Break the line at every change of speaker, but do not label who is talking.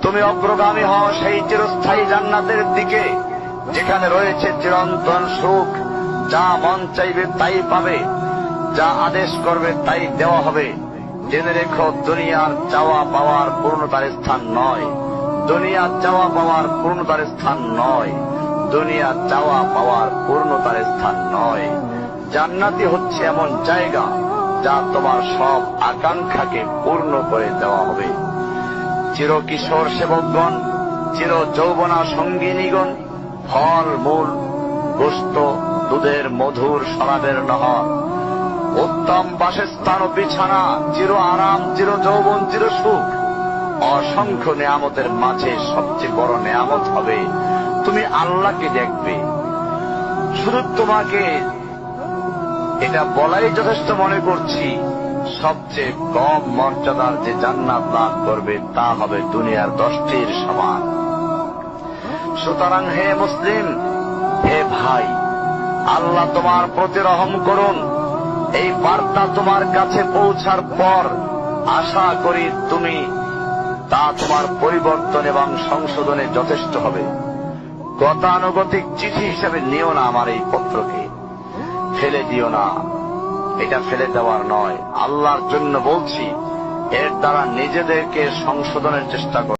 তুমি অগ্রগামী হও সেই চিরস্থায়ী জান্নাতের দিকে, যেখানে রয়েছে চিরন্তন সুখ। যা মন চাইবে তাই পাবে, যা আদেশ করবে তাই দেওয়া হবে। জেনে রেখো, দুনিয়ার চাওয়া পাওয়ার পূর্ণতার স্থান নয়। দুনিয়ার চাওয়া পাওয়ার পূর্ণতার স্থান নয়। দুনিয়ার চাওয়া পাওয়ার পূর্ণতার স্থান নয়। জান্নাতি হচ্ছে এমন জায়গা যা তোমার সব আকাঙ্ক্ষাকে পূর্ণ করে দেওয়া হবে। চির কিশোর সেবকগণ, চির যৌবনা সঙ্গিনীগণ, ফল মূল, গোস্ত, দুধের মধুর শরাবের নহর, উত্তম বাসস্থান ও বিছানা, চির আরাম, চির যৌবন, চির সুখ, অসংখ্য নেয়ামতের মাঝে সবচেয়ে বড় নেয়ামত হবে তুমি আল্লাহকে দেখবে। শুধু তোমাকে এটা বলাই যথেষ্ট মনে করছি, সবচেয়ে কম মর্যাদার যে জান্নাত লাভ করবে তা হবে দুনিয়ার 10টির সমান। সুতরাং হে মুসলিম, হে ভাই, আল্লাহ তোমার প্রতি রহম করুন। এই বার্তা তোমার কাছে পৌঁছার পর আশা করি তুমি তা তোমার পরিবর্তন এবং সংশোধনে যথেষ্ট হবে। গতানুগতিক চিঠি হিসেবে নিও না আমার এই পত্রকে, ফেলে দিও না। এটা ফেলে দেওয়ার নয়, আল্লাহর জন্য বলছি। এর দ্বারা নিজেদেরকে সংশোধনের চেষ্টা করো।